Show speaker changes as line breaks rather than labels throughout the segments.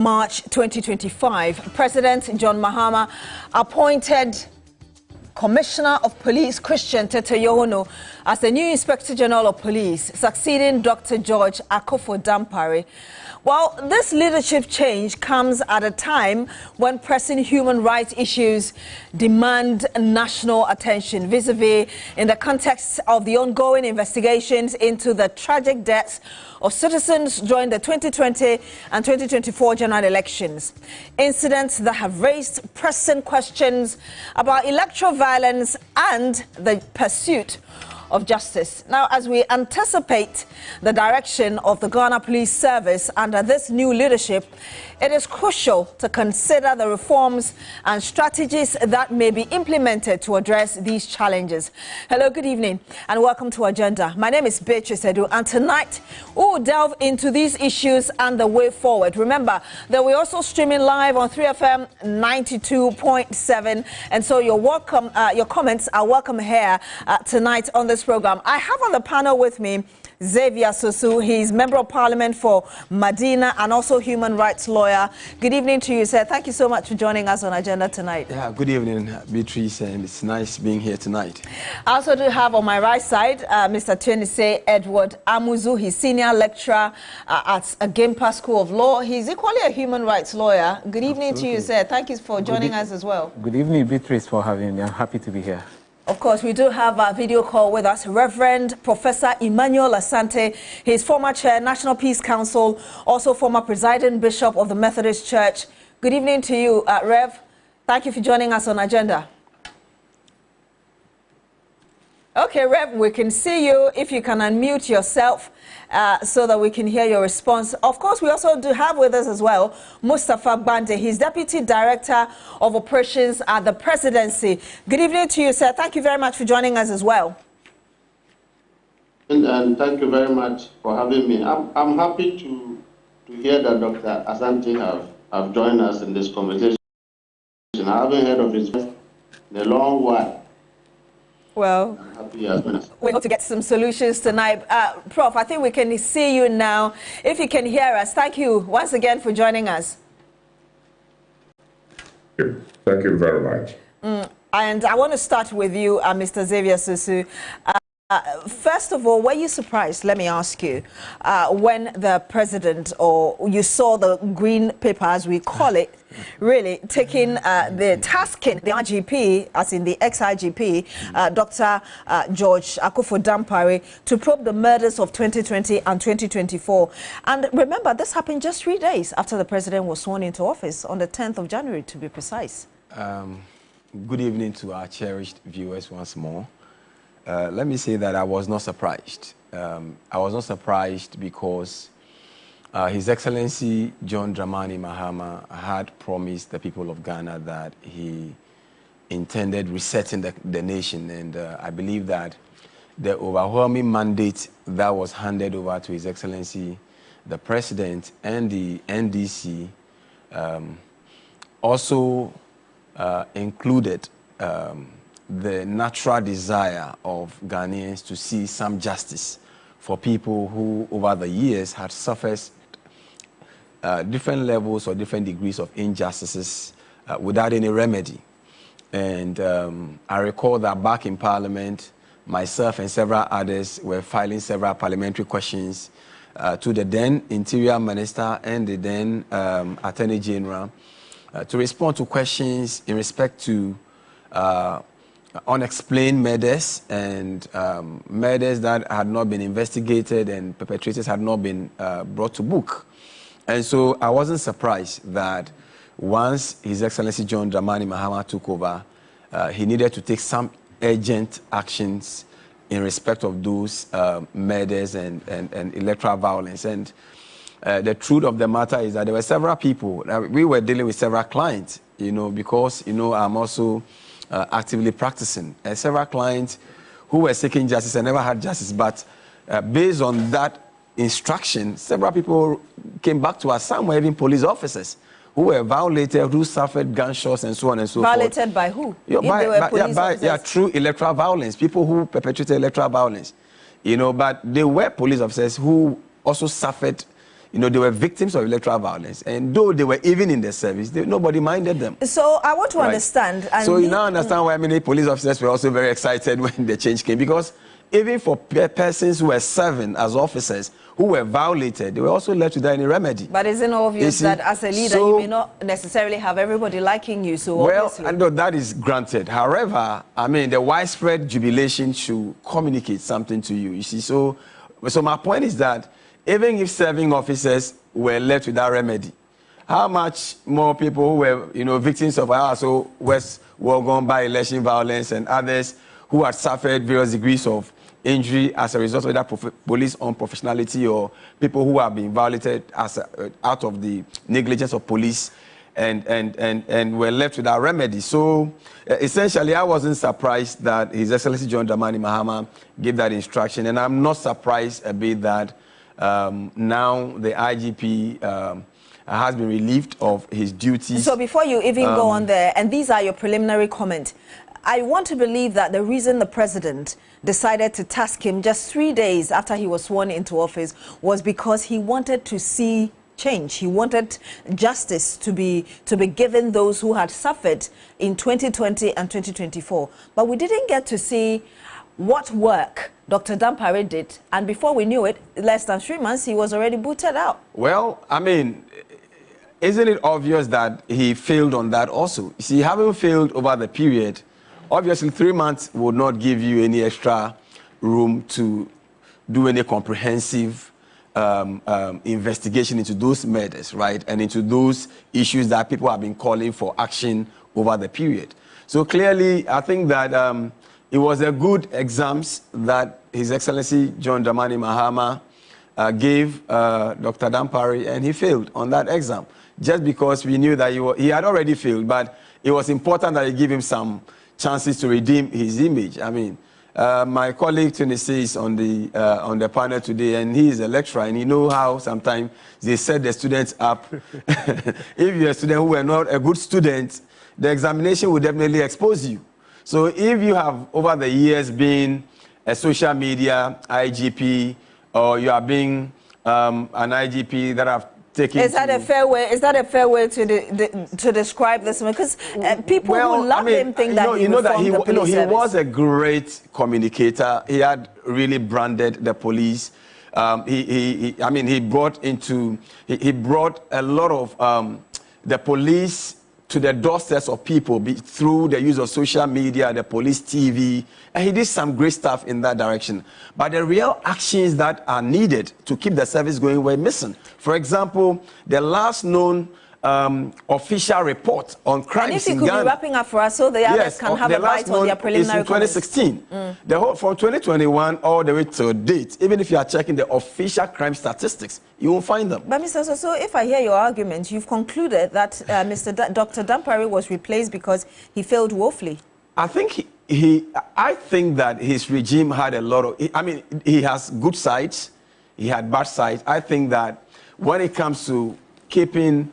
March 2025, President John Mahama appointed Commissioner of Police Christian Tete as the new Inspector General of Police, succeeding Dr. George Akufo-Dampare. Well, this leadership change comes at a time when pressing human rights issues demand national attention, vis-a-vis in the context of the ongoing investigations into the tragic deaths of citizens during the 2020 and 2024 general elections. Incidents that have raised pressing questions about electoral violence and the pursuit of justice. Now, as we anticipate the direction of the Ghana Police Service under this new leadership, it is crucial to consider the reforms and strategies that may be implemented to address these challenges. Hello, good evening, and welcome to Agenda. My name is Beatrice Adu, and tonight we'll delve into these issues and the way forward. Remember that we're also streaming live on 3FM 92.7, and so you're welcome. Your comments are welcome here tonight on this program. I have on the panel with me Xavier Susu. He's Member of Parliament for Medina and also human rights lawyer. Good evening to you, sir. Thank you so much for joining us on Agenda tonight. Yeah,
good evening, Beatrice, and it's nice being here tonight.
I also do have on my right side Mr. Tenise Edward Amuzu. He's senior lecturer at Agempa School of Law. He's equally a human rights lawyer. Good evening to you, sir. Thank you for joining us as well.
Good evening, Beatrice, for having me. I'm happy to be here.
Of course, we do have a video call with us, Reverend Professor Emmanuel Asante. He's former chair, National Peace Council, also former presiding bishop of the Methodist Church. Good evening to you, Rev. Thank you for joining us on Agenda. Okay, Rev, we can see you. If you can unmute yourself so that we can hear your response. Of course, we also do have with us as well Mustafa Bande. He's Deputy Director of Operations at the Presidency. Good evening to you, sir. Thank you very much for joining us as well.
And thank you very much for having me. I'm happy to hear that Dr. Asante have joined us in this conversation. I haven't heard of his in a long while.
Well, we hope to get some solutions tonight. Prof, I think we can see you now. If you can hear us, thank you once again for joining us.
Thank you very much.
And I want to start with you, Mr. Xavier Susu. First of all, were you surprised, let me ask you, when the president, or you saw the green paper, as we call it, really taking the tasking the IGP, as in the ex-IGP, Dr. George Akufo-Dampare, to probe the murders of 2020 and 2024. And remember, this happened just 3 days after the president was sworn into office, on the 10th of January, to be precise.
Good evening to our cherished viewers once more. Let me say that I was not surprised. I was not surprised because His Excellency John Dramani Mahama had promised the people of Ghana that he intended resetting the nation, and I believe that the overwhelming mandate that was handed over to His Excellency the President and the NDC also included the natural desire of Ghanaians to see some justice for people who over the years had suffered different levels or different degrees of injustices without any remedy. And I recall that back in Parliament, myself and several others were filing several parliamentary questions to the then Interior Minister and the then Attorney General to respond to questions in respect to unexplained murders and murders that had not been investigated and perpetrators had not been brought to book. And so I wasn't surprised that once His Excellency John Dramani Mahama took over, he needed to take some urgent actions in respect of those murders and electoral violence. And the truth of the matter is that there were several people. We were dealing with several clients, because, I'm also actively practicing. Several clients who were seeking justice and never had justice, but based on that instruction, several people came back to us. Some were even police officers who were violated, who suffered gunshots and so on and so forth.
Violated by who?
Through electoral violence, people who perpetrated electoral violence. But they were police officers who also suffered, they were victims of electoral violence, and though they were even in the service, nobody minded them.
So I want to understand. And
so you now understand why many police officers were also very excited when the change came, because even for persons who were serving as officers who were violated, they were also left without any remedy.
But isn't it obvious that as a leader, you may not necessarily have everybody liking you? So
well, I know that is granted. However, I mean, the widespread jubilation should communicate something to you. You see, so my point is that even if serving officers were left without remedy, how much more people who were, victims of also West war gone by election violence and others who had suffered various degrees of injury as a result of that police unprofessionality, or people who have been violated out of the negligence of police and were left without remedy. So essentially, I wasn't surprised that His Excellency John Dramani Mahama gave that instruction, and I'm not surprised a bit that now the IGP has been relieved of his duties.
So before you even go on there, and these are your preliminary comments, I want to believe that the reason the president decided to task him just 3 days after he was sworn into office was because he wanted to see change. He wanted justice to be given those who had suffered in 2020 and 2024. But we didn't get to see what work Dr. Dampare did, and before we knew it, less than 3 months, he was already booted out.
Well, I mean, isn't it obvious that he failed on that also? You see, having failed over the period, obviously 3 months would not give you any extra room to do any comprehensive investigation into those murders, right? And into those issues that people have been calling for action over the period. So clearly, I think that it was a good exams that His Excellency John Dramani Mahama gave Dr. Dampare, and he failed on that exam. Just because we knew that he had already failed, but it was important that he give him some chances to redeem his image. I mean, my colleague Tennessee is on the panel today, and he is a lecturer, and you know how sometimes they set the students up. If you're a student who were not a good student, the examination will definitely expose you. So if you have over the years been a social media IGP, or you are being an IGP that have taken.
Is that a fair way? Is that a fair way to describe this? Because people who love him think that he
was a great communicator. He had really branded the police. He brought a lot of the police to the doorsteps of people through the use of social media, the police TV, and he did some great stuff in that direction. But the real actions that are needed to keep the service going were missing. For example, the last known official report on crimes in Ghana. And if you could
be wrapping up for us so the others can have a bite on their preliminary comments.
2016. The whole, from 2021 all the way to date, even if you are checking the official crime statistics, you won't find them.
But Mr. So if I hear your argument, you've concluded that Dr. Dampare was replaced because he failed woefully.
I think I think that his regime had a lot of, he has good sides, he had bad sides. I think that when it comes to keeping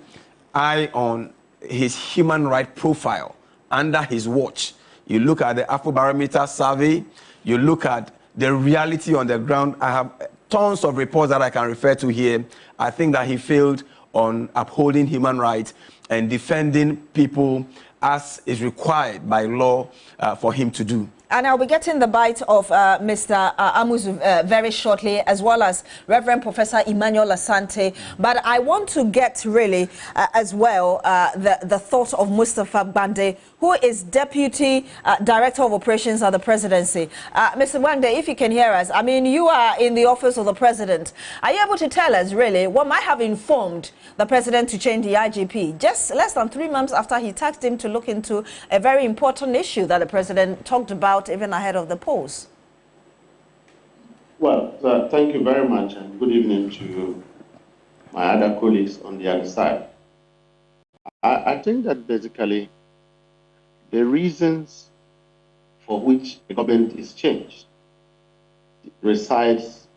eye on his human right profile under his watch, you look at the Afrobarometer survey, you look at the reality on the ground. I have tons of reports that I can refer to here. I think that he failed on upholding human rights and defending people as is required by law for him to do.
And I'll be getting the bite of Mr. Amuzu very shortly, as well as Reverend Professor Emmanuel Asante. But I want to get really as well the thought of Mustafa Bande, who is Deputy Director of Operations at the Presidency. Mr. Bande, if you can hear us, I mean, you are in the office of the President. Are you able to tell us really what might have informed the President to change the IGP just less than 3 months after he tasked him to look into a very important issue that the President talked about even ahead of the polls?
Well, thank you very much, and good evening to my other colleagues on the other side. I think that basically the reasons for which the government is changed resides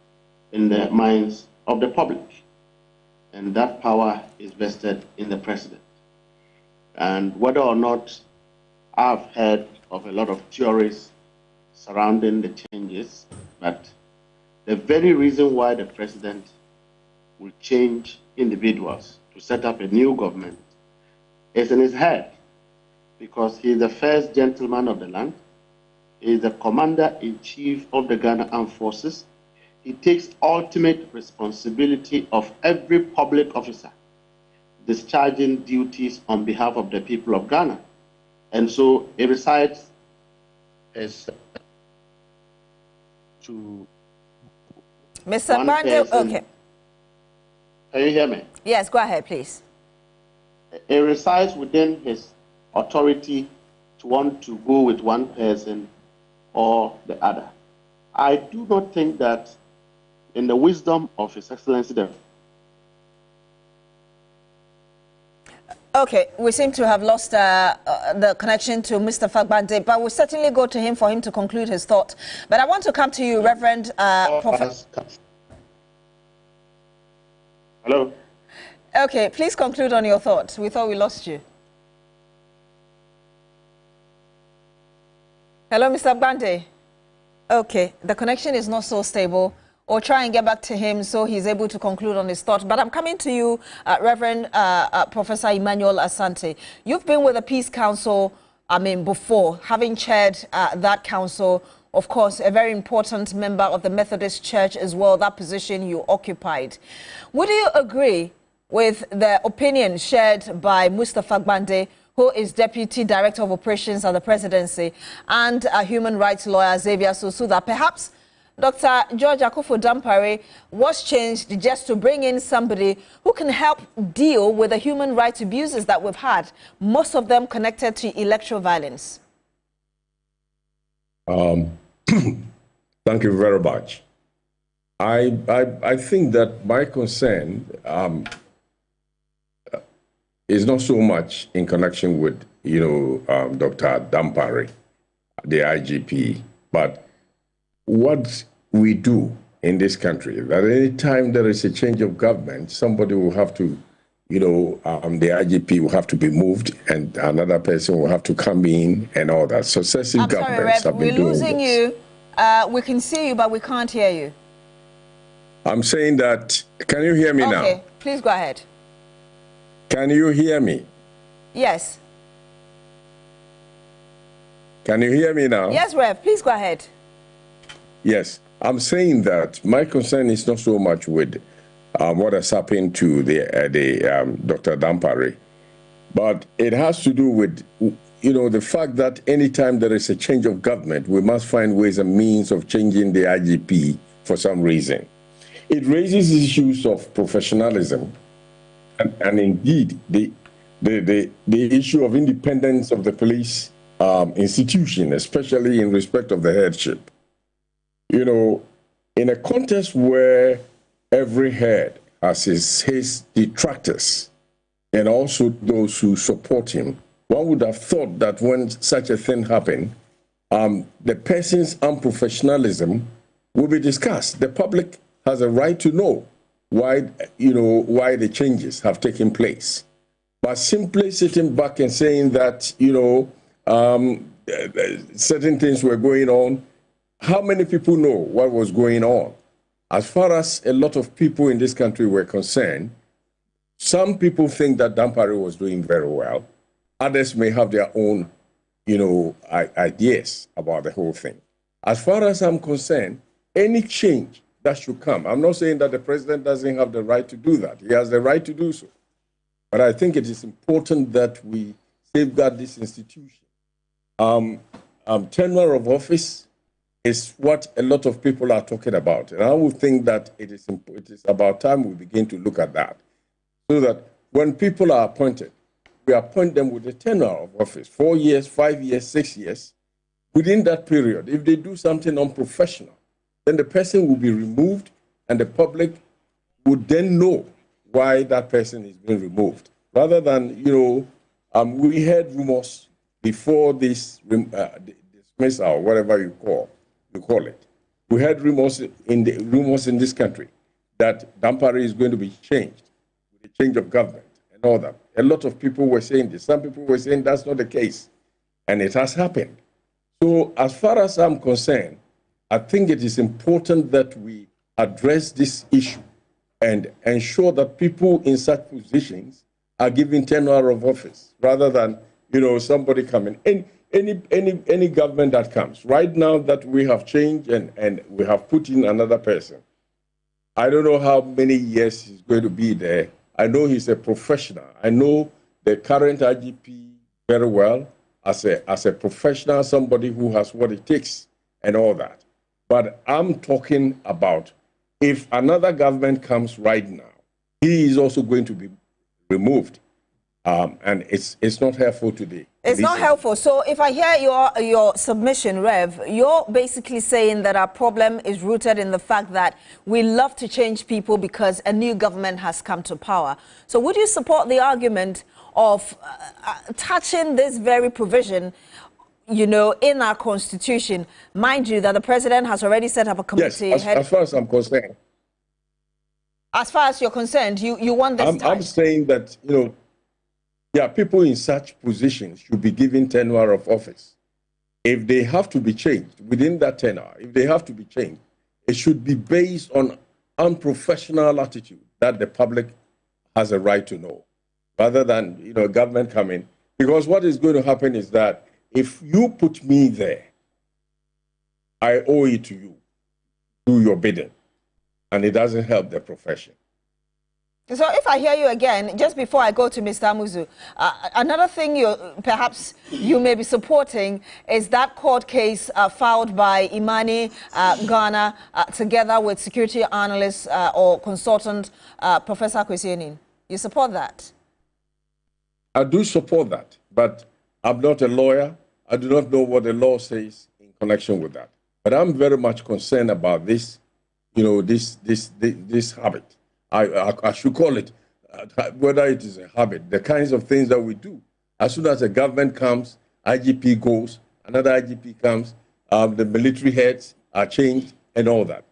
in the minds of the public, and that power is vested in the President. And whether or not I've heard of a lot of theories surrounding the changes, but the very reason why the President will change individuals to set up a new government is in his head, because he is the first gentleman of the land. He is the commander-in-chief of the Ghana Armed Forces. He takes ultimate responsibility of every public officer discharging duties on behalf of the people of Ghana. And so he recites to
Mr. Bande, okay.
Can you hear me?
Yes, go ahead, please.
It resides within his authority to want to go with one person or the other. I do not think that in the wisdom of His Excellency the
Okay, we seem to have lost the connection to Mr. Fagbande, but we'll certainly go to him for him to conclude his thought. But I want to come to you, Reverend Prophet.
Hello?
Okay, please conclude on your thought. We thought we lost you. Hello, Mr. Fagbande. Okay, the connection is not so stable. Or try and get back to him so he's able to conclude on his thought. But I'm coming to you, Reverend Professor Emmanuel Asante. You've been with the Peace Council, before, having chaired that council. Of course, a very important member of the Methodist Church as well, that position you occupied. Would you agree with the opinion shared by Mustapha Fagbande, who is Deputy Director of Operations at the Presidency, and a human rights lawyer, Xavier Sosu, that perhaps Dr. George Akufo-Dampare was changed just to bring in somebody who can help deal with the human rights abuses that we've had, most of them connected to electoral violence?
Thank you very much. I think that my concern is not so much in connection with, Dr. Dampare, the IGP, but what we do in this country, that any time there is a change of government, somebody will have to, the IGP will have to be moved and another person will have to come in and all that. Successive governments have been doing this. We're losing
you. We can see you, but we can't hear you.
I'm saying that, can you hear me now?
Okay, please go ahead.
Can you hear me?
Yes.
Can you hear me now?
Yes, Rev, please go ahead.
Yes, I'm saying that my concern is not so much with what has happened to Dr. Dampare, but it has to do with, the fact that anytime there is a change of government, we must find ways and means of changing the IGP for some reason. It raises issues of professionalism and indeed the issue of independence of the police institution, especially in respect of the headship. In a context where every head has his detractors and also those who support him, one would have thought that when such a thing happened, the person's unprofessionalism will be discussed. The public has a right to know why the changes have taken place. But simply sitting back and saying that, certain things were going on, how many people know what was going on? As far as a lot of people in this country were concerned, some people think that Dampare was doing very well. Others may have their own, ideas about the whole thing. As far as I'm concerned, any change that should come, I'm not saying that the president doesn't have the right to do that. He has the right to do so. But I think it is important that we safeguard this institution. Tenure of office is what a lot of people are talking about. And I would think that it is about time we begin to look at that. So that when people are appointed, we appoint them with a tenure of office, 4 years, 5 years, 6 years. Within that period, if they do something unprofessional, then the person will be removed and the public would then know why that person is being removed. Rather than, we heard rumors before this dismissal, whatever you call it. We heard rumors in this country that Dampare is going to be changed with the change of government and all that. A lot of people were saying this. Some people were saying that's not the case, and it has happened. So as far as I'm concerned, I think it is important that we address this issue and ensure that people in such positions are given tenure of office rather than, somebody coming. Any government that comes. Right now that we have changed and we have put in another person, I don't know how many years he's going to be there. I know he's a professional. I know the current IGP very well as a professional, somebody who has what it takes and all that. But I'm talking about if another government comes right now, he is also going to be removed. And it's not helpful today.
It's not helpful. So if I hear your submission, Rev, you're basically saying that our problem is rooted in the fact that we love to change people because a new government has come to power. So would you support the argument of touching this very provision, in our constitution? Mind you, that the president has already set up a committee.
Yes, as far as I'm concerned.
As far as you're concerned, you want this
I'm saying that, people in such positions should be given tenure of office. If they have to be changed within that tenure, if they have to be changed, it should be based on unprofessional attitude that the public has a right to know, rather than, government coming. Because what is going to happen is that if you put me there, I owe it to you. Do your bidding. And it doesn't help the profession.
So if I hear you again, just before I go to Mr. Amuzu, another thing perhaps you may be supporting is that court case filed by Imani Ghana together with security analyst or consultant Professor Kwesi. You support that?
I do support that, but I'm not a lawyer. I do not know what the law says in connection with that. But I'm very much concerned about this, this habit. I should call it, whether it is a habit, the kinds of things that we do. As soon as a government comes, IGP goes, another IGP comes, the military heads are changed and all that.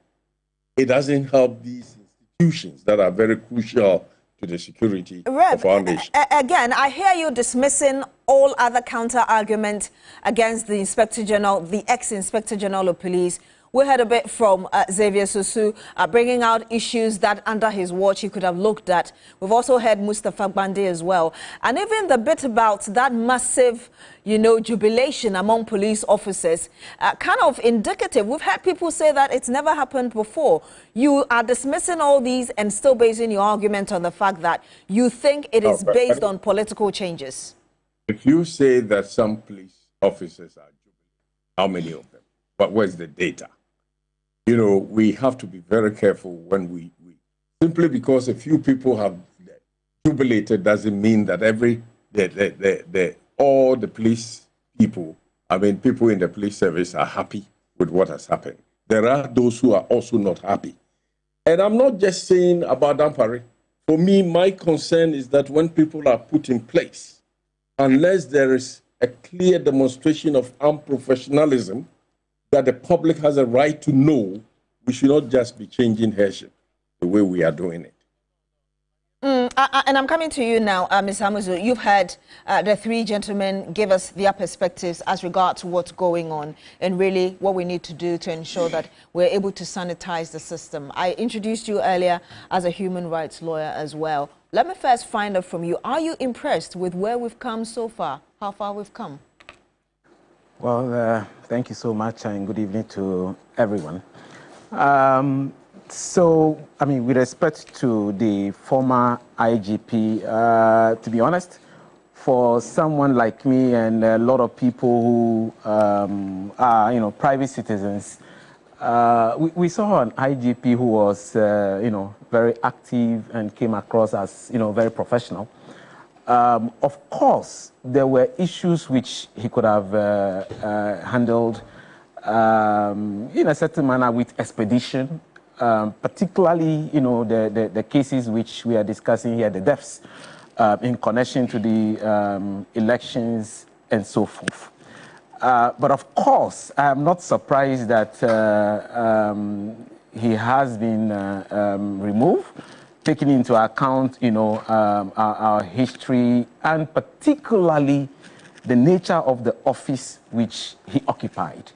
It doesn't help these institutions that are very crucial to the security of our nation.
Again, I hear you dismissing all other counter-argument against the Inspector General, the ex-Inspector General of Police. We heard a bit from Xavier Susu bringing out issues that under his watch he could have looked at. We've also heard Mustafa Bande as well. And even the bit about that massive, jubilation among police officers, kind of indicative. We've had people say that it's never happened before. You are dismissing all these and still basing your argument on the fact that you think it is based on political changes.
If you say that some police officers are jubilant, how many of them? But where's the data? We have to be very careful when we simply because a few people have jubilated doesn't mean that all the police people, people in the police service are happy with what has happened. There are those who are also not happy. And I'm not just saying about Dampare. For me, my concern is that when people are put in place, unless there is a clear demonstration of unprofessionalism, that the public has a right to know, we should not just be changing headship the way we are doing it.
And I'm coming to you now, Ms. Amuzu. You've heard the three gentlemen give us their perspectives as regards to what's going on and really what we need to do to ensure that we're able to sanitize the system. I introduced you earlier as a human rights lawyer as well. Let me first find out from you, are you impressed with where we've come so far, how far we've come?
Well, thank you so much and good evening to everyone. With respect to the former IGP, to be honest, for someone like me and a lot of people who are, private citizens, we saw an IGP who was, very active and came across as, very professional. Of course, there were issues which he could have handled in a certain manner with expedition, particularly, the cases which we are discussing here, the deaths in connection to the elections and so forth. But of course, I am not surprised that he has been removed, taking into account, our history and particularly the nature of the office which he occupied.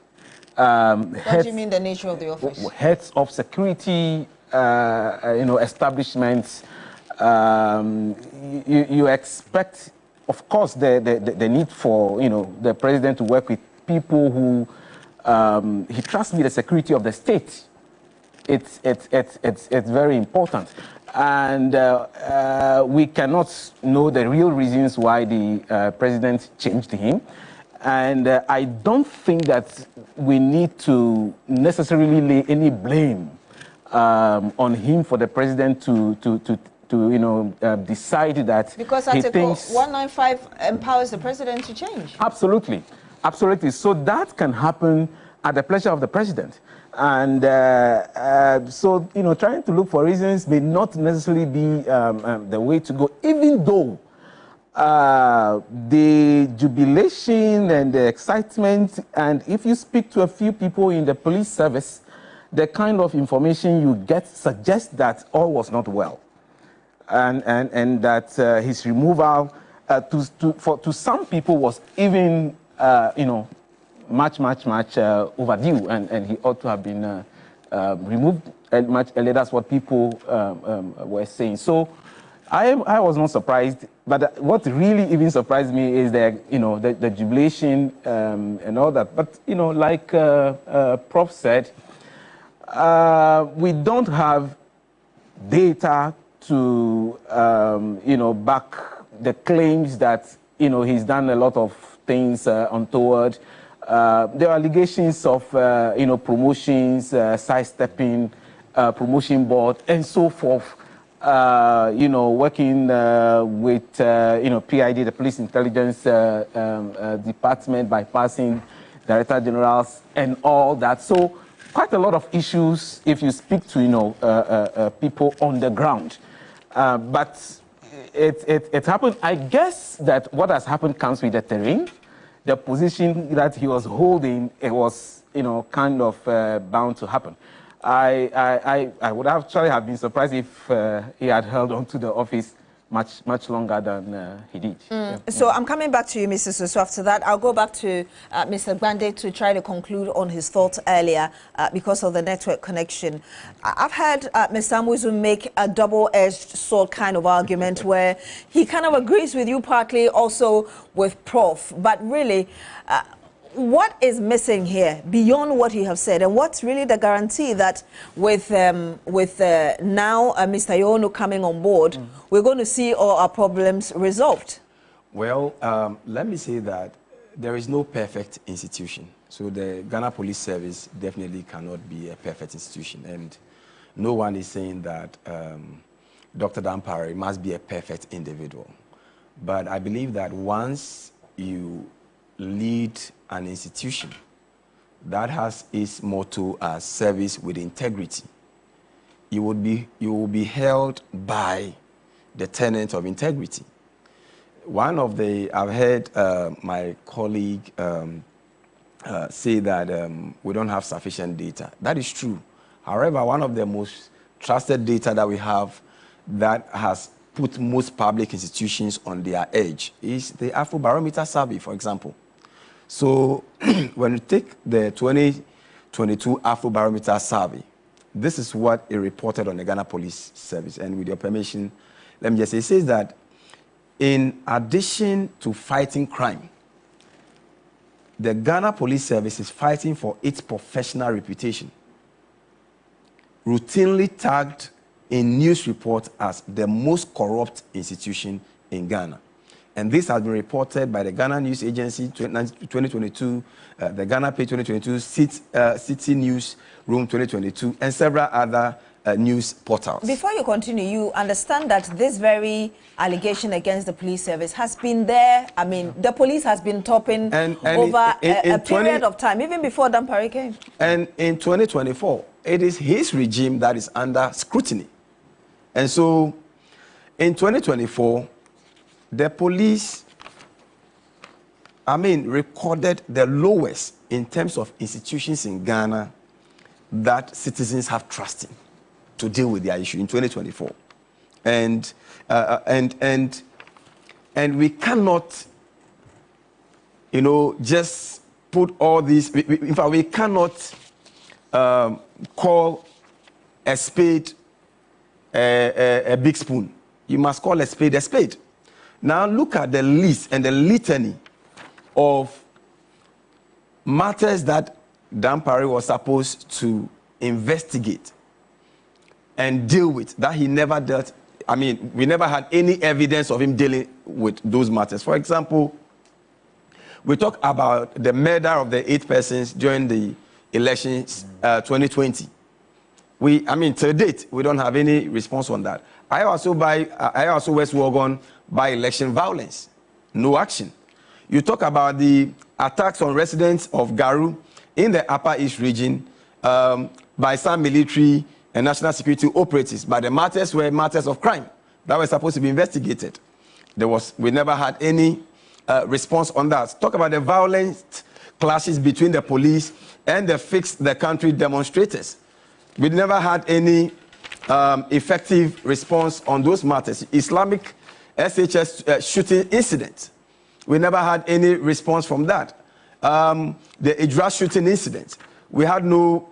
What do you mean the nature of the office?
Heads of security establishments, you expect, of course, the need for, the president to work with people who he trusts with the security of the state. It's very important. And we cannot know the real reasons why the president changed him. And I don't think that we need to necessarily lay any blame on him for the president to decide that
because Article 195 empowers the president to change.
Absolutely, absolutely. So that can happen at the pleasure of the president. And so, trying to look for reasons may not necessarily be the way to go, even though the jubilation and the excitement, and if you speak to a few people in the police service, the kind of information you get suggests that all was not well. And that his removal to some people was even, much overdue, and he ought to have been removed much earlier. That's what people were saying. So I was not surprised, but what really even surprised me is the jubilation and all that. But like Prof said, we don't have data to back the claims that he's done a lot of things untoward. There are allegations of promotions, sidestepping, promotion board, and so forth. Working with PID, the Police Intelligence Department, bypassing Director Generals and all that. So quite a lot of issues if you speak to people on the ground. But it happened. I guess that what has happened comes with the terrain. The position that he was holding, it was, kind of bound to happen. I would actually have been surprised if he had held on to the office much longer than he did. Yeah.
So I'm coming back to you, Mr. Susu. After that, I'll go back to Mr. Gbande to try to conclude on his thoughts earlier because of the network connection. I've heard Mr. Amuzu make a double-edged sword kind of argument where he kind of agrees with you partly, also with Prof. But really, what is missing here beyond what you have said, and what's really the guarantee that with now Mr. Yono coming on board, we're going to see all our problems resolved?
Well, let me say that there is no perfect institution. So the Ghana Police Service definitely cannot be a perfect institution, and no one is saying that Dr. Dampare must be a perfect individual. But I believe that once you lead an institution that has its motto as service with integrity, you will be held by the tenet of integrity. I've heard my colleague say that we don't have sufficient data. That is true. However, one of the most trusted data that we have that has put most public institutions on their edge is the Afrobarometer survey, for example. So when you take the 2022 Afrobarometer survey, this is what it reported on the Ghana Police Service. And with your permission, let me just say, it says that in addition to fighting crime, the Ghana Police Service is fighting for its professional reputation, routinely tagged in news reports as the most corrupt institution in Ghana. And this has been reported by the Ghana News Agency 2022, the Ghana Page 2022, City News Room 2022, and several other news portals.
Before you continue, you understand that this very allegation against the police service has been there. I mean, the police has been topping over a period of time, even before Dampare came.
And in 2024, it is his regime that is under scrutiny. And so, in 2024, the police, recorded the lowest in terms of institutions in Ghana that citizens have trust in to deal with their issue in 2024. And we cannot, just put all these, in fact, we cannot call a spade a big spoon. You must call a spade a spade. Now look at the list and the litany of matters that Dampare was supposed to investigate and deal with that he never dealt. I mean, we never had any evidence of him dealing with those matters. For example, we talk about the murder of the 8 persons during the elections 2020. To date, we don't have any response on that. I also West Wuogon by election violence, no action. You talk about the attacks on residents of Garu in the Upper East region by some military and national security operatives, but the matters were matters of crime that were supposed to be investigated. We never had any response on that. Talk about the violent clashes between the police and the Fix the Country demonstrators. We never had any effective response on those matters. Islamic SHS shooting incident. We never had any response from that. The Idra shooting incident. We had no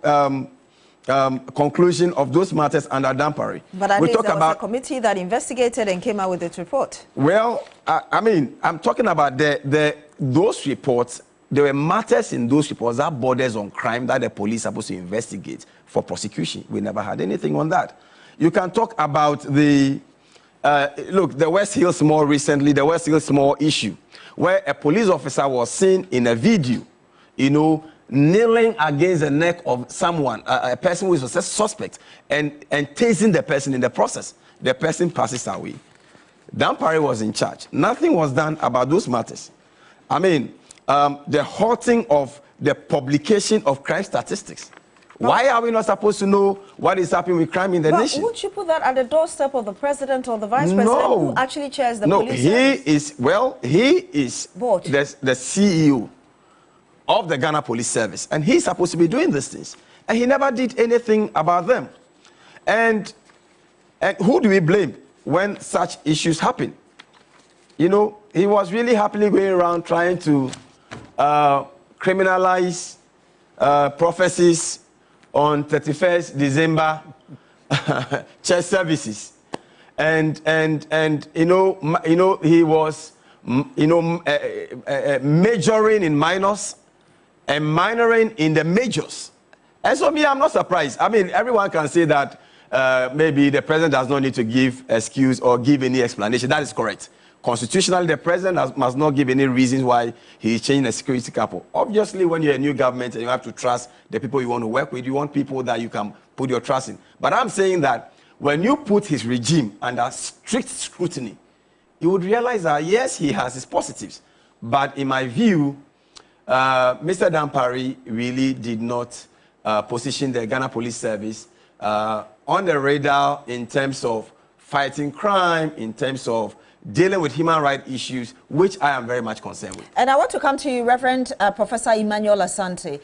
conclusion of those matters under Dampare.
But at least there was a committee that investigated and came out with its report. Well,
I'm talking about those reports. There were matters in those reports that borders on crime that the police are supposed to investigate for prosecution. We never had anything on that. You can talk about the West Hills Mall recently, the West Hills Mall issue, where a police officer was seen in a video, kneeling against the neck of someone, a person who is a suspect, and tasing the person in the process. The person passes away. Dampare was in charge. Nothing was done about those matters. The halting of the publication of crime statistics. Why are we not supposed to know what is happening with crime in the nation?
But would you put that at the doorstep of the president or the vice president who actually chairs the police service?
He is the CEO of the Ghana Police Service, and he's supposed to be doing these things, and he never did anything about them. And who do we blame when such issues happen? He was really happily going around trying to criminalize prophecies on 31st December church services, and he was majoring in minors and minoring in the majors. And so I'm not surprised. Everyone can say that maybe the president does not need to give excuse or give any explanation. That is correct. Constitutionally, the president must not give any reasons why he is changing the security couple. Obviously, when you're a new government and you have to trust the people you want to work with, you want people that you can put your trust in. But I'm saying that when you put his regime under strict scrutiny, you would realize that, yes, he has his positives. But in my view, Mr. Dampare really did not position the Ghana Police Service on the radar in terms of fighting crime, in terms of dealing with human rights issues, which I am very much concerned with.
And I want to come to you, Reverend Professor Emmanuel Asante.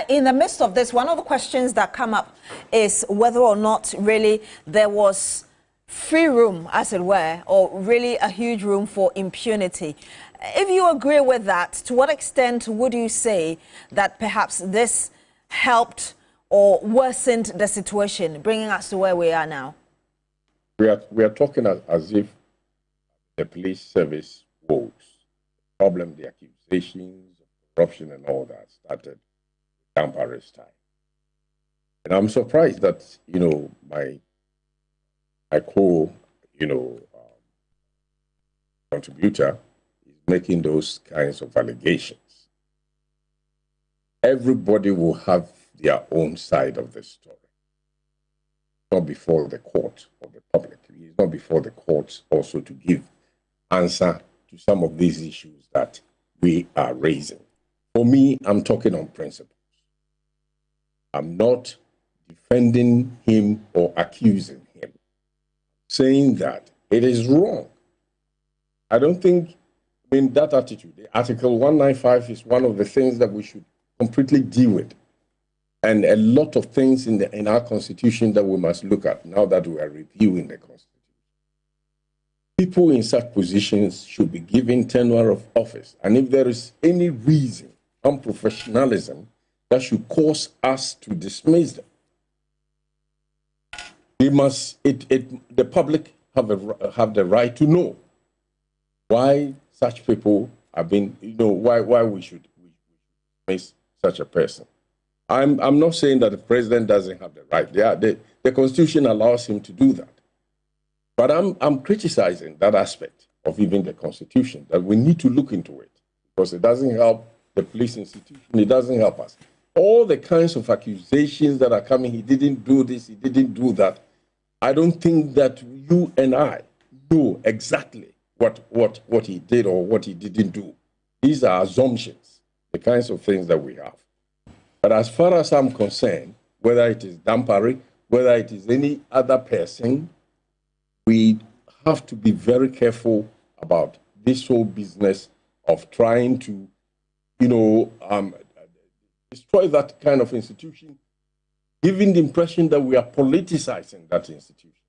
In the midst of this, one of the questions that come up is whether or not really there was free room, as it were, or really a huge room for impunity. If you agree with that, to what extent would you say that perhaps this helped or worsened the situation, bringing us to where we are now?
We are talking as if the police service woes, the problem, the accusations of corruption and all that started Dampare's time. And I'm surprised that, my contributor is making those kinds of allegations. Everybody will have their own side of the story. Not before the court or the public. It's not before the courts also to give answer to some of these issues that we are raising. For me, I'm talking on principles. I'm not defending him or accusing him, saying that it is wrong. I don't think, that attitude, the Article 195 is one of the things that we should completely deal with. And a lot of things in our Constitution that we must look at now that we are reviewing the Constitution. People in such positions should be given tenure of office. And if there is any reason, unprofessionalism, that should cause us to dismiss them, the public have the right to know why such people have been, why we should miss such a person. I'm not saying that the president doesn't have the right. The Constitution allows him to do that. But I'm criticizing that aspect of even the Constitution, that we need to look into it, because it doesn't help the police institution, it doesn't help us. All the kinds of accusations that are coming, he didn't do this, he didn't do that, I don't think that you and I know exactly what he did or what he didn't do. These are assumptions, the kinds of things that we have. But as far as I'm concerned, whether it is Dampare, whether it is any other person, we have to be very careful about this whole business of trying to, destroy that kind of institution, giving the impression that we are politicizing that institution.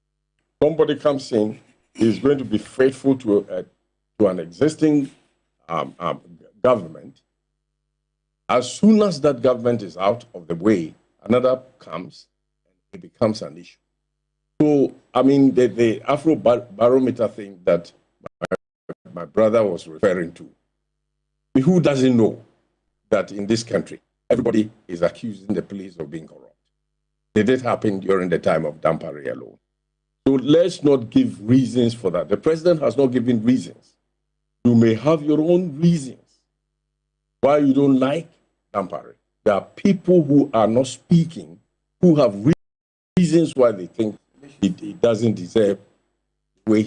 Somebody comes in, is going to be faithful to an existing government. As soon as that government is out of the way, another comes, and it becomes an issue. So, I mean, the Afro barometer thing that my brother was referring to, who doesn't know that in this country, everybody is accusing the police of being corrupt? Did it happen during the time of Dampare alone? So let's not give reasons for that. The president has not given reasons. You may have your own reasons why you don't like Dampare. There are people who are not speaking, who have reasons why they think he doesn't deserve the way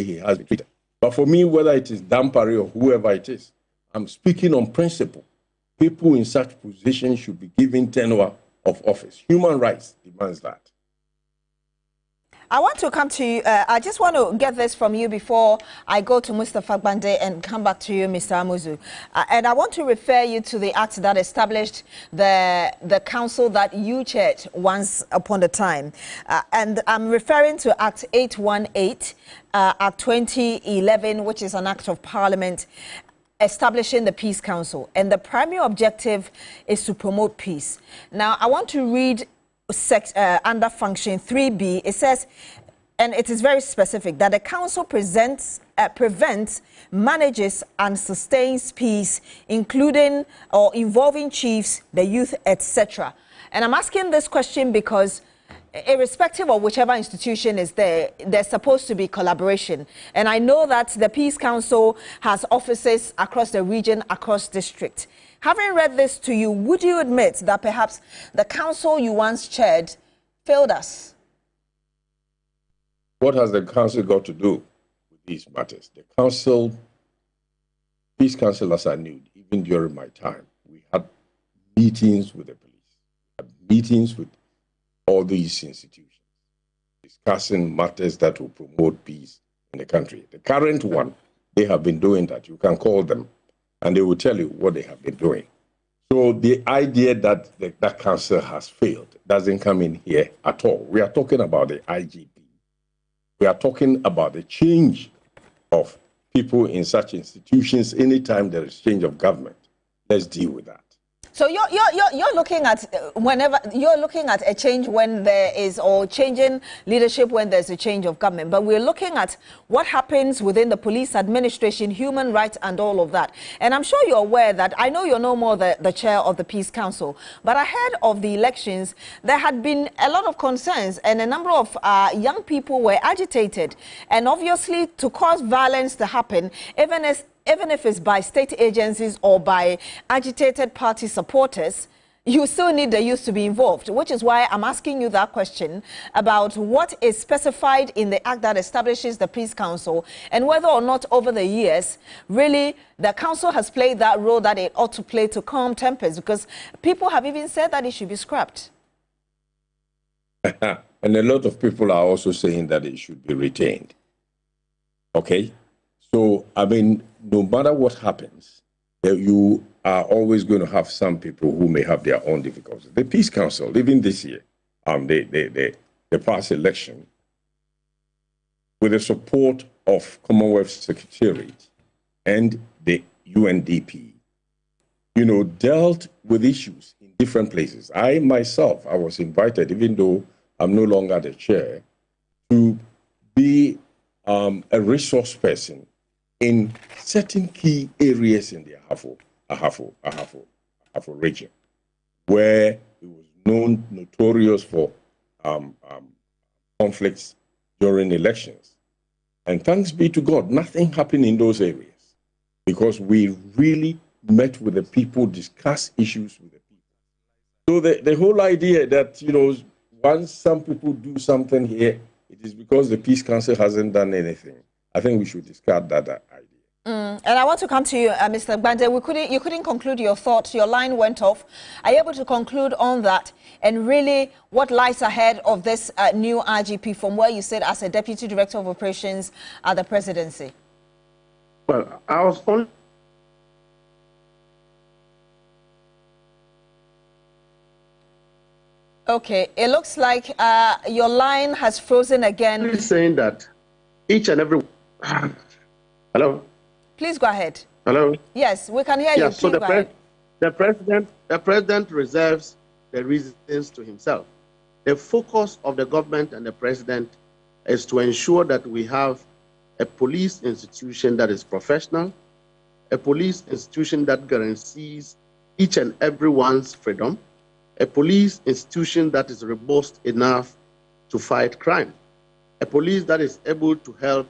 he has been treated. But for me, whether it is Dampare or whoever it is, I'm speaking on principle. People in such positions should be given tenure of office. Human rights demands that.
I want to come to you. I just want to get this from you before I go to Mr. Fagbande and come back to you, Mr. Amuzu. And I want to refer you to the act that established the council that you chaired once upon a time. And I'm referring to Act 818, Act 2011, which is an act of parliament establishing the Peace Council. And the primary objective is to promote peace. Now, I want to read under function 3B, it says, and it is very specific, that the council prevents, manages and sustains peace, including or involving chiefs, the youth, etc. And I'm asking this question because irrespective of whichever institution is there, there's supposed to be collaboration. And I know that the Peace Council has offices across the region, across district. Having read this to you, would you admit that perhaps the council you once chaired failed us?
What has the council got to do with these matters? The council, Peace Council, as I knew, even during my time, we had meetings with the police, had meetings with all these institutions, discussing matters that will promote peace in the country. The current one, they have been doing that. You can call them, and they will tell you what they have been doing. So the idea that that council has failed doesn't come in here at all. We are talking about the IGP. We are talking about the change of people in such institutions anytime there is change of government. Let's deal with that.
So you're looking at whenever you're looking at a change when there is, or changing leadership when there's a change of government. But we're looking at what happens within the police administration, human rights, and all of that. And I'm sure you're aware that I know you're no more the chair of the Peace Council, but ahead of the elections, there had been a lot of concerns, and a number of young people were agitated, and obviously to cause violence to happen, even if it's by state agencies or by agitated party supporters, you still need the youth to be involved, which is why I'm asking you that question about what is specified in the act that establishes the Peace Council, and whether or not over the years, really, the council has played that role that it ought to play to calm tempers, because people have even said that it should be scrapped.
And a lot of people are also saying that it should be retained. Okay? So, I mean, no matter what happens, you are always going to have some people who may have their own difficulties. The Peace Council, even this year, the past election, with the support of Commonwealth Secretariat and the UNDP, dealt with issues in different places. I myself, I was invited, even though I'm no longer the chair, to be a resource person in certain key areas in the Ahafo region, where it was notorious for conflicts during elections. And thanks be to God, nothing happened in those areas because we really met with the people, discussed issues with the people. So the whole idea that, once some people do something here, it is because the Peace Council hasn't done anything. I think we should discard that idea.
And I want to come to you, Mr. Gbande. You couldn't conclude your thoughts. Your line went off. Are you able to conclude on that? And really, what lies ahead of this new IGP from where you sit as a Deputy Director of Operations at the Presidency?
Well, I was only...
Okay, it looks like your line has frozen again.
He's saying that each and every... Hello?
Please go ahead.
Hello?
Yes, we can hear you.
So
Please
the president reserves the reasons to himself. The focus of the government and the president is to ensure that we have a police institution that is professional, a police institution that guarantees each and everyone's freedom, a police institution that is robust enough to fight crime, a police that is able to help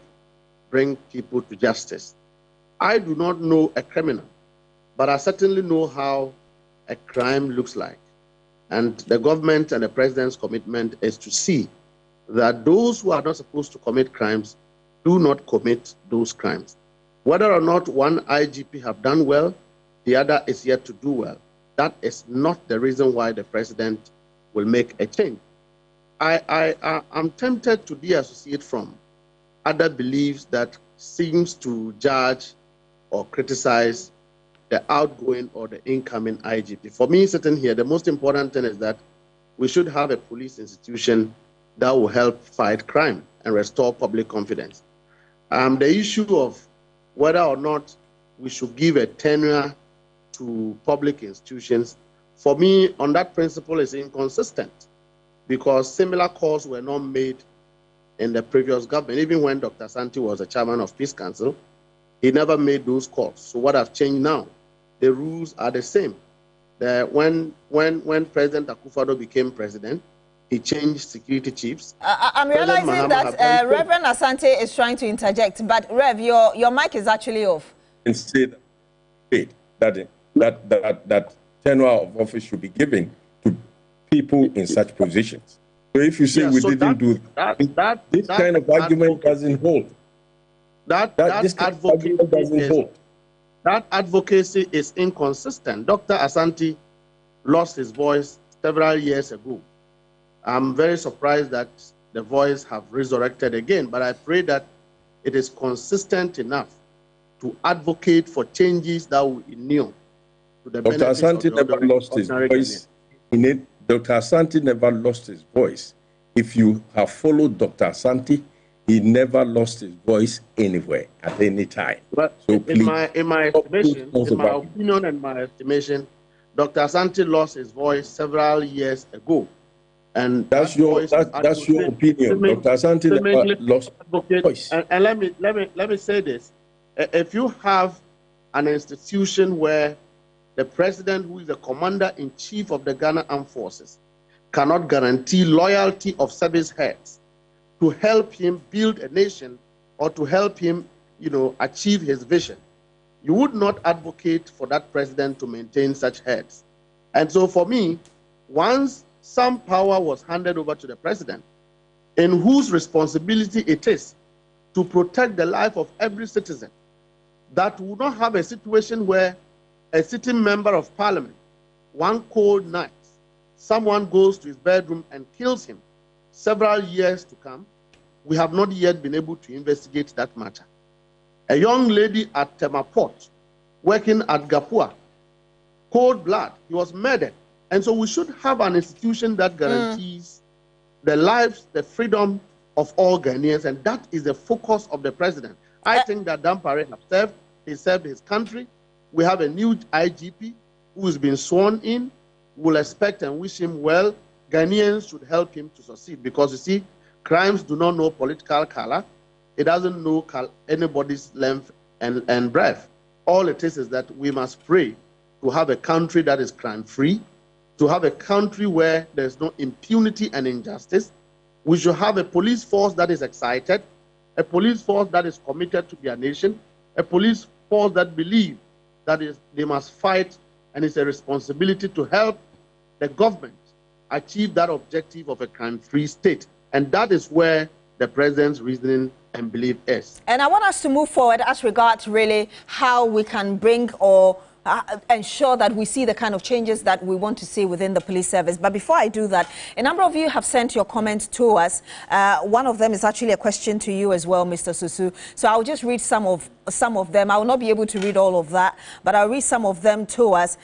bring people to justice. I do not know a criminal, but I certainly know how a crime looks like. And the government and the president's commitment is to see that those who are not supposed to commit crimes do not commit those crimes. Whether or not one IGP have done well, the other is yet to do well. That is not the reason why the president will make a change. I'm tempted to deassociate from other beliefs that seems to judge or criticize the outgoing or the incoming IGP. For me, sitting here, the most important thing is that we should have a police institution that will help fight crime and restore public confidence. The issue of whether or not we should give a tenure to public institutions, for me, on that principle is inconsistent because similar calls were not made in the previous government. Even when Dr. Santi was the chairman of Peace Council, he never made those calls. So what have changed now? The rules are the same. When President Akufo-Addo became president, he changed security chiefs.
I'm realizing that Reverend Asante is trying to interject, but Rev, your mic is actually off.
And say that tenure of office should be given to people in such positions. So if you say we didn't do that, this kind of argument doesn't hold. That
advocacy is inconsistent. Dr. Asante lost his voice several years ago. I'm very surprised that the voice have resurrected again, but I pray that it is consistent enough to advocate for changes that will inure to the
Dr. Asante never lost his voice. Dr. Asante never lost his voice. If you have followed Dr. Asante, he never lost his voice anywhere at any time.
But so in my opinion and my estimation, Dr. Asante lost his voice several years ago. And
that's your opinion. Dr. Asante never lost his voice.
And let me say this. If you have an institution where the president, who is the commander-in-chief of the Ghana Armed Forces, cannot guarantee loyalty of service heads to help him build a nation or to help him, achieve his vision, you would not advocate for that president to maintain such heads. And so for me, once some power was handed over to the president, in whose responsibility it is to protect the life of every citizen, that would not have a situation where a sitting member of parliament, one cold night, someone goes to his bedroom and kills him. Several years to come, we have not yet been able to investigate that matter. A young lady at Temaport, working at Gapua, cold blood, he was murdered. And so we should have an institution that guarantees the lives, the freedom of all Ghanaians, and that is the focus of the president. I think that Dampare has served. He served his country. We have a new IGP who has been sworn in. We'll expect and wish him well Ghanaians should help him to succeed, because you see, crimes do not know political color. It doesn't know anybody's length and breadth. All it is that we must pray to have a country that is crime-free, to have a country where there's no impunity and injustice. We should have a police force that is excited, a police force that is committed to their nation, a police force that believes that they must fight, and it's a responsibility to help the government achieve that objective of a crime-free state. And that is where the president's reasoning and belief is.
And I want us to move forward as regards really how we can bring or ensure that we see the kind of changes that we want to see within the police service. But before I do that, a number of you have sent your comments to us. One of them is actually a question to you as well, Mr. Susu. So I'll just read some of them. I will not be able to read all of that, but I'll read some of them to us.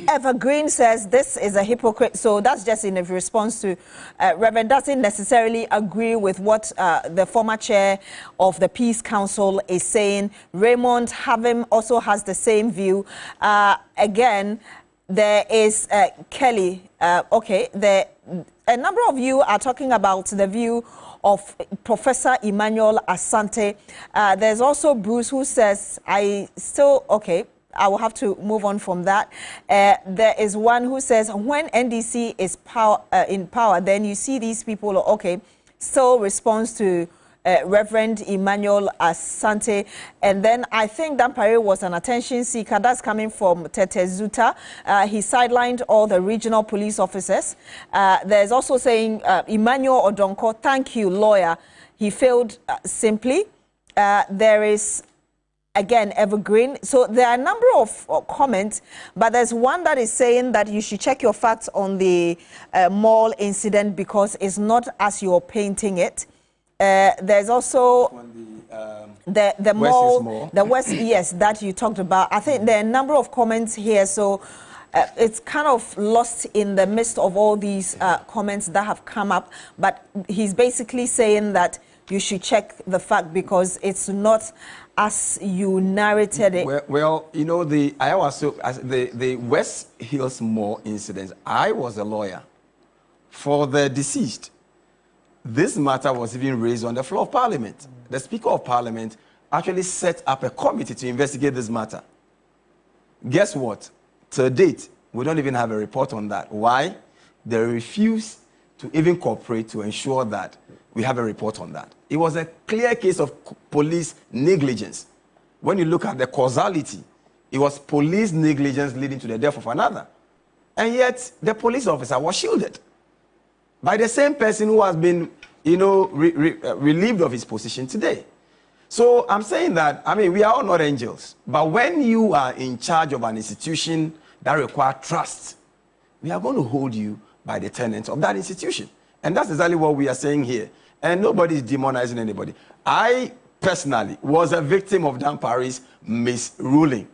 Evergreen says this is a hypocrite. So that's just in response to Reverend doesn't necessarily agree with what the former chair of the Peace Council is saying. Raymond Havim also has the same view. Again, there is Kelly. A number of you are talking about the view of Professor Emmanuel Asante. There's also Bruce who says, I will have to move on from that. There is one who says, when NDC is in power, then you see these people, still responds to Reverend Emmanuel Asante. And then I think Dampare was an attention seeker. That's coming from Tete Zuta. He sidelined all the regional police officers. There's also saying, Emmanuel Odonko, thank you, lawyer. He failed simply. There is again, Evergreen. So there are a number of comments, but there's one that is saying that you should check your facts on the mall incident because it's not as you're painting it. There's also the mall, the West, yes, that you talked about. I think there are a number of comments here, so it's kind of lost in the midst of all these comments that have come up, but he's basically saying that you should check the fact because it's not as you narrated it.
Well, you know, the West Hills Mall incident, I was a lawyer for the deceased. This matter was even raised on the floor of Parliament. The Speaker of Parliament actually set up a committee to investigate this matter. Guess what? To date, we don't even have a report on that. Why? They refuse to even cooperate to ensure that we have a report on that. It was a clear case of police negligence. When you look at the causality, it was police negligence leading to the death of another. And yet, the police officer was shielded by the same person who has been, relieved of his position today. So I'm saying that, we are all not angels. But when you are in charge of an institution that requires trust, we are going to hold you by the tenets of that institution. And that's exactly what we are saying here. And nobody is demonizing anybody. I personally was a victim of Dampare's misruling.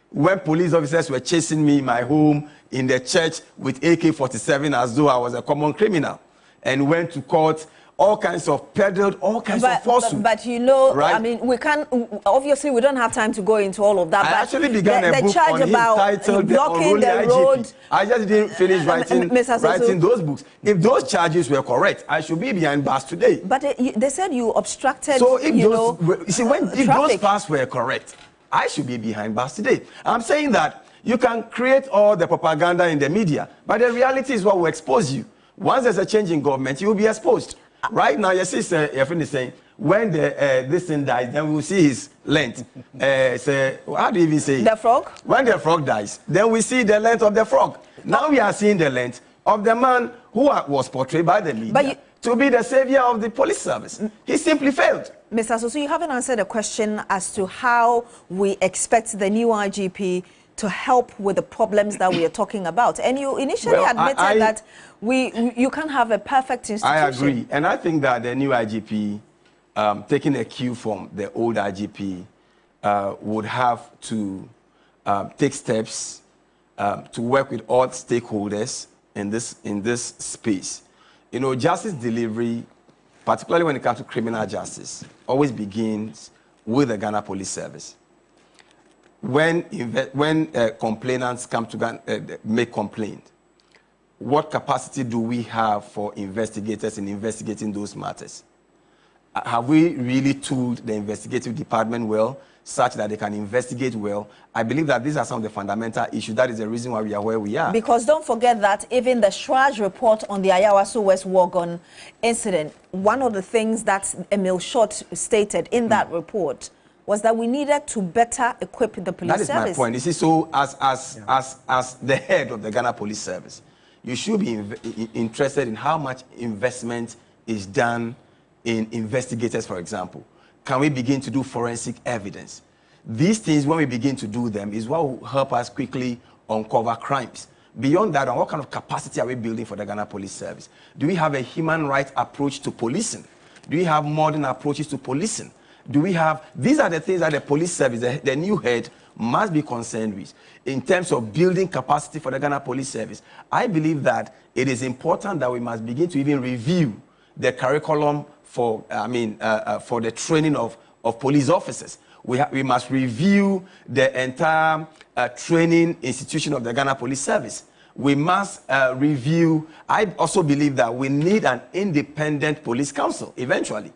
When police officers were chasing me in my home, in the church with AK-47 as though I was a common criminal, and went to court, peddled all kinds of falsehoods.
But right? We can't, obviously we don't have time to go into all of that.
I actually began a book on him titled
blocking the road.
I just didn't finish writing those books. If those charges were correct, I should be behind bars today.
But they said you obstructed,
so if if those parts were correct, I should be behind bars today. I'm saying that you can create all the propaganda in the media, but the reality is what will expose you. Once there's a change in government, you will be exposed. Right now, your sister, your friend is saying, when this thing dies, then we will see his length. How do you even say?
The frog?
When the frog dies, then we see the length of the frog. Now we are seeing the length of the man who was portrayed by the media to be the savior of the police service. He simply failed.
Mr. Soso, you haven't answered the question as to how we expect the new IGP to help with the problems that we are talking about. And you initially admitted that you can't have a perfect institution.
I agree. And I think that the new IGP, taking a cue from the old IGP, would have to take steps to work with all stakeholders in this space. Justice delivery, particularly when it comes to criminal justice, always begins with the Ghana Police Service. When complainants come to make complaint, what capacity do we have for investigators in investigating those matters? Have we really tooled the investigative department well, such that they can investigate well? I believe that these are some of the fundamental issues. That is the reason why we are where we are.
Because don't forget that even the Shraj report on the Ayawaso West Wagon incident, one of the things that Emil Short stated in that report was that we needed to better equip the police service.
That is my point. You see, so as the head of the Ghana Police Service, you should be interested in how much investment is done in investigators, for example. Can we begin to do forensic evidence? These things, when we begin to do them, is what will help us quickly uncover crimes. Beyond that, what kind of capacity are we building for the Ghana Police Service? Do we have a human rights approach to policing? Do we have modern approaches to policing? Do we have, these are the things that the police service, the new head, must be concerned with. In terms of building capacity for the Ghana Police Service, I believe that it is important that we must begin to even review the curriculum for, for the training of police officers. We must review the entire training institution of the Ghana Police Service. We must review, I also believe that we need an independent police council eventually,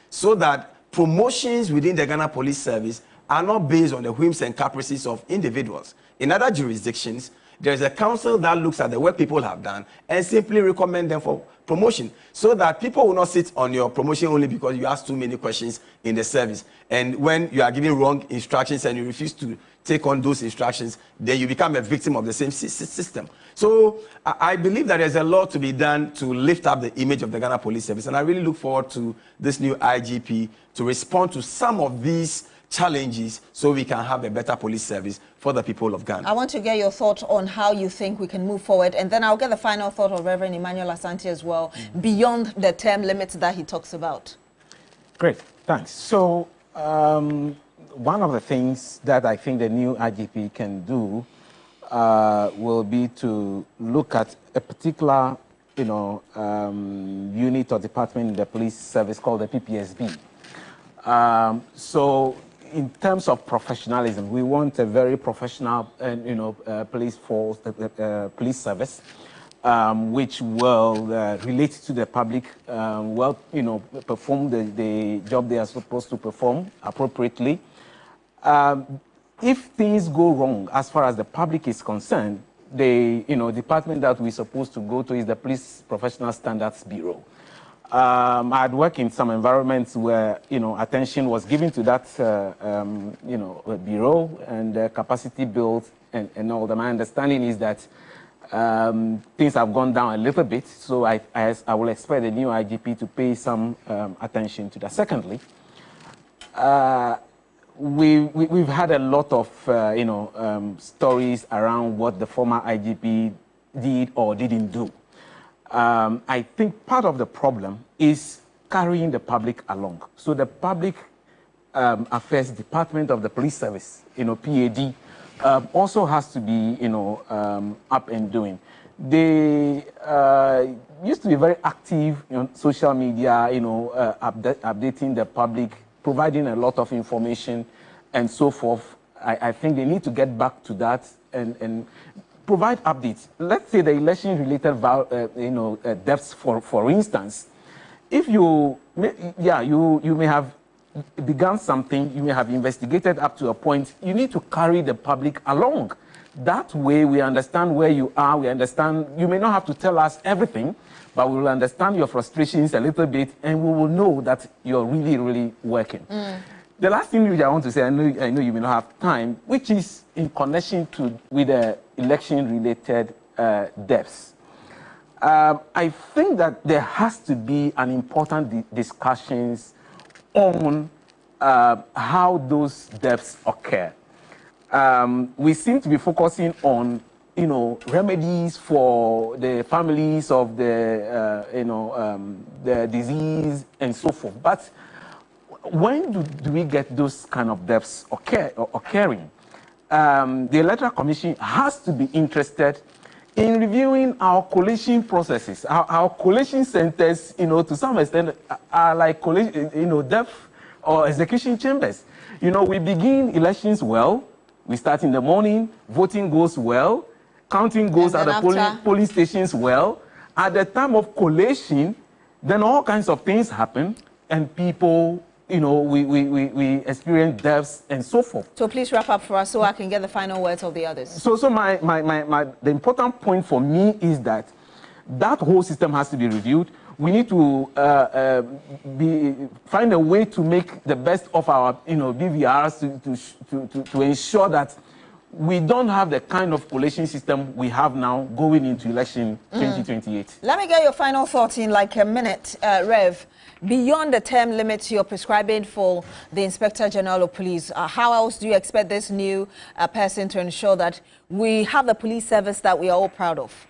so that promotions within the Ghana Police Service are not based on the whims and caprices of individuals. In other jurisdictions, there is a council that looks at the work people have done and simply recommend them for promotion, so that people will not sit on your promotion only because you ask too many questions in the service. And when you are giving wrong instructions and you refuse to take on those instructions, then you become a victim of the same system. So I believe that there's a lot to be done to lift up the image of the Ghana Police Service. And I really look forward to this new IGP to respond to some of these challenges so we can have a better police service for the people of Ghana.
I want to get your thoughts on how you think we can move forward, and then I'll get the final thought of Reverend Emmanuel Asante as well, beyond the term limits that he talks about.
Great, thanks. So one of the things that I think the new IGP can do will be to look at a particular, unit or department in the police service called the PPSB. So in terms of professionalism, we want a very professional, police force, police service, which will relate to the public, perform the job they are supposed to perform appropriately. If things go wrong as far as the public is concerned, the department that we're supposed to go to is the Police Professional Standards Bureau. I had worked in some environments where, attention was given to that, bureau and capacity built and all that. My understanding is that things have gone down a little bit, so I will expect the new IGP to pay some attention to that. Secondly, we've had a lot of, stories around what the former IGP did or didn't do. I think part of the problem is carrying the public along. So the Public Affairs Department of the Police Service, PAD, also has to be, up and doing. They used to be very active on social media, updating the public, providing a lot of information and so forth. I think they need to get back to that and provide updates. Let's say the election-related, deaths, for instance. If you may have begun something, you may have investigated up to a point, you need to carry the public along. That way we understand where you are, we understand, you may not have to tell us everything, but we will understand your frustrations a little bit, and we will know that you're really, really working. The last thing which I want to say, I know you may not have time, which is in connection with the election-related deaths. I think that there has to be an important discussions on how those deaths occur. We seem to be focusing on, remedies for the families of the, the disease and so forth. But when do we get those kind of deaths occurring? The Electoral Commission has to be interested in reviewing our collation processes. Our collation centers, to some extent, are like death or execution chambers. We begin elections well. We start in the morning, voting goes well. counting goes
And
at
then
the polling stations well. At the time of collation, then all kinds of things happen, and people, you know, we experience deaths and so forth.
So please wrap up for us so I can get the final words of the others.
So the important point for me is that that whole system has to be reviewed. We need to find a way to make the best of our, you know, BVRs to ensure that we don't have the kind of collation system we have now going into election 2028.
Let me get your final thought in like a minute, Rev. Beyond the term limits you're prescribing for the Inspector General of Police, how else do you expect this new person to ensure that we have the police service that we are all proud of?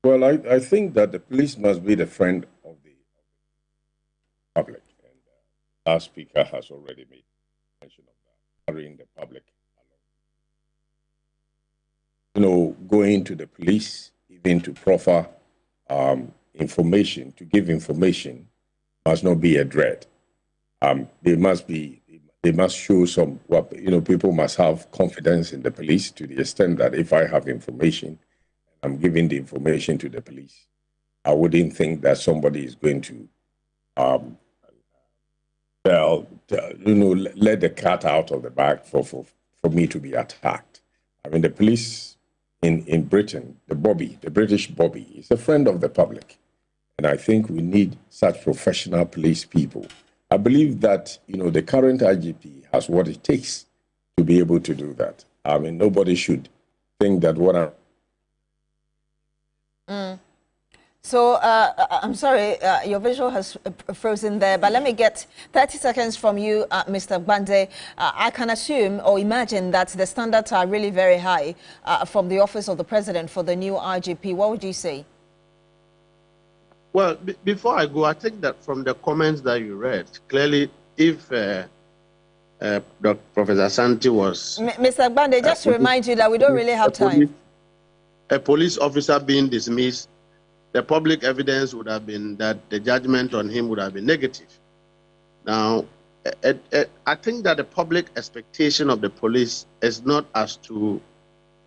Well, I think that the police must be the friend of the public. And our speaker has already made mention of that, carrying the public along. You know, going to the police, even to proffer information, to give information, must not be a dread. They must show some, you know, people must have confidence in the police to the extent that if I have information, I'm giving the information to the police, I wouldn't think that somebody is going to, you know, let the cat out of the bag for me to be attacked. I mean, the police in Britain, the British Bobby, is a friend of the public. And I think we need such professional police people. I believe that, you know, the current IGP has what it takes to be able to do that. I mean, nobody should think that what I'm...
So, I'm sorry, your visual has frozen there, but let me get 30 seconds from you, Mr. Gbande. I can assume or imagine that the standards are really very high from the Office of the President for the new IGP. What would you say?
Well, before I go, I think that from the comments that you read, clearly, if Dr. Professor Asante was...
Mr. Gbande, just to remind you that we don't really have time.
A police officer being dismissed, the public evidence would have been that the judgment on him would have been negative. Now, I think that the public expectation of the police is not as to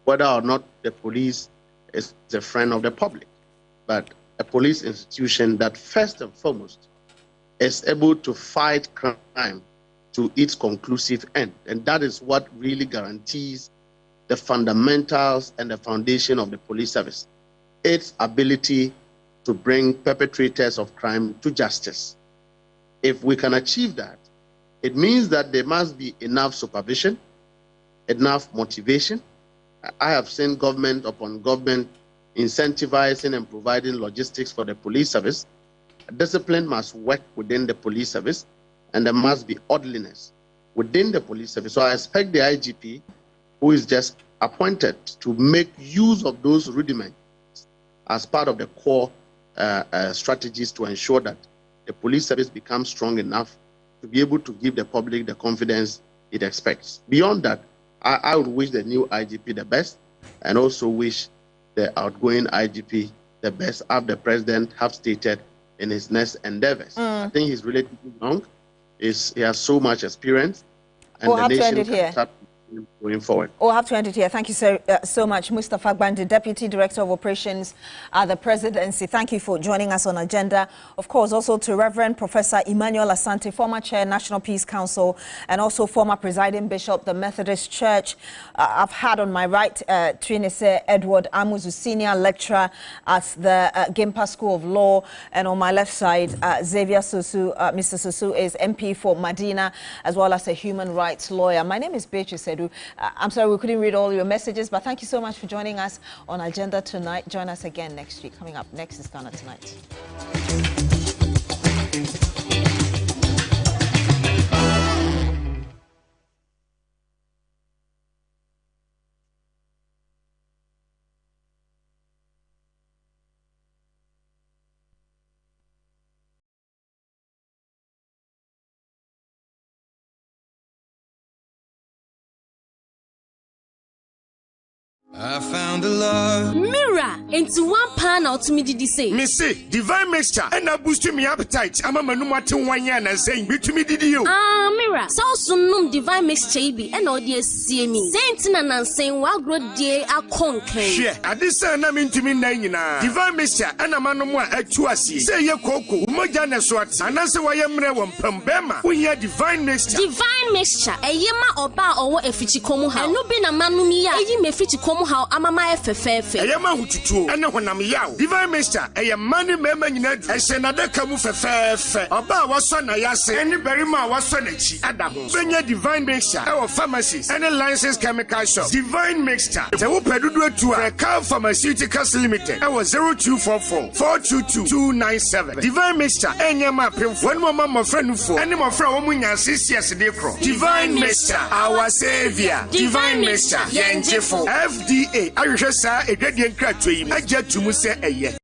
whether or not the police is a friend of the public, but a police institution that first and foremost is able to fight crime to its conclusive end. And that is what really guarantees the fundamentals and the foundation of the police service, its ability to bring perpetrators of crime to justice. If we can achieve that, it means that there must be enough supervision, enough motivation. I have seen government upon government incentivizing and providing logistics for the police service. Discipline must work within the police service, and there must be orderliness within the police service. So I expect the IGP, who is just appointed, to make use of those rudiments as part of the core strategies to ensure that the police service becomes strong enough to be able to give the public the confidence it expects. Beyond that, I would wish the new IGP the best, and also wish the outgoing IGP the best, as the president have stated in his next endeavors. I think he's relatively young. He has so much experience, and
we'll
the
have to end
nation
it here.
can start going forward.
We'll have to end it here. Thank you so much, Mustafa Gbande, Deputy Director of Operations at the Presidency. Thank you for joining us on Agenda. Of course, also to Reverend Professor Emmanuel Asante, former Chair, National Peace Council, and also former Presiding Bishop, the Methodist Church. I've had on my right Trinise Edward Amuzu, Senior Lecturer at the Gimpa School of Law, and on my left side, Xavier Sosu. Mr. Sosu is MP for Medina, as well as a human rights lawyer. My name is Beatrice Adu. I'm sorry we couldn't read all your messages, but thank you so much for joining us on Agenda tonight. Join us again next week. Coming up next is Ghana Tonight.
I found the love.
Mirror into one pan out to me did say.
Missy, divine mixture and I boost me appetite. I'm a manumatu 1 year and saying between me did you.
Mirror, so soon divine mixture be and all dear see me. Saint and saying what good day a conquer.
Yeah, at this time I'm into me nine. Divine mixture and a manumwa at Tuasi. Say your cocoa, Mojana Swat, and answer why I'm rewan Pambema. We hear divine mixture.
Divine mixture, a yema or bar or a fichikomu. And no been a manumia, a ye may fichikomu how I'm a my fefe.
I am out to and when I'm yow. Divine mixture, a money member in it, as another camu fefe. About what son I say, any berryma was son Adam. Senior divine mixture, our pharmacies, and a licensed chemical shop. Divine mixture, the Upedu to a Cal Pharmaceuticals Limited. I was 0244 422 297. Divine mixture, and your map when my friend for any more from women and 6 years a day. Divine mixture, our savior. Divine mixture, Yanjifo. FDA, I just saw a gradient crack to him. I get to Musa a year.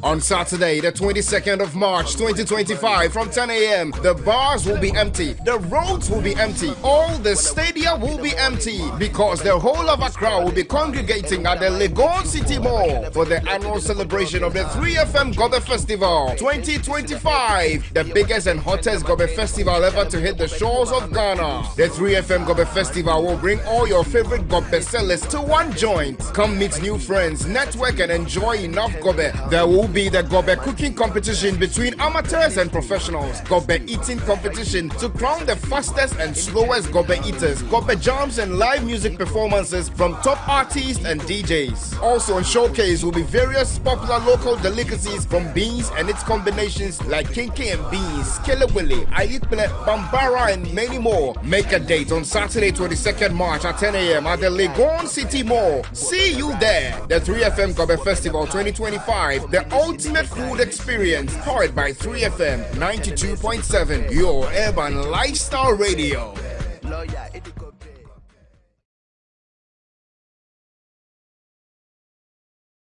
On Saturday, the 22nd of March 2025, from 10 a.m., the bars will be empty, the roads will be empty, all the stadia will be empty because the whole of Accra will be congregating at the Legon City Mall for the annual celebration of the 3FM Gobe Festival 2025, the biggest and hottest Gobe Festival ever to hit the shores of Ghana. The 3FM Gobe Festival will bring all your favorite Gobe sellers to one joint. Come meet new friends, network and enjoy enough Gobe. There will be the Gobe cooking competition between amateurs and professionals, Gobe eating competition to crown the fastest and slowest Gobe eaters, Gobe jams and live music performances from top artists and DJs. Also on showcase will be various popular local delicacies from beans and its combinations like kinky and beans, kelewele, ayitpele, bambara and many more. Make a date on Saturday 22nd March at 10 a.m. at the Legon City Mall. See you there. The 3FM Gobe Festival 2025, the ultimate food experience, powered by 3FM 92.7, your urban lifestyle radio.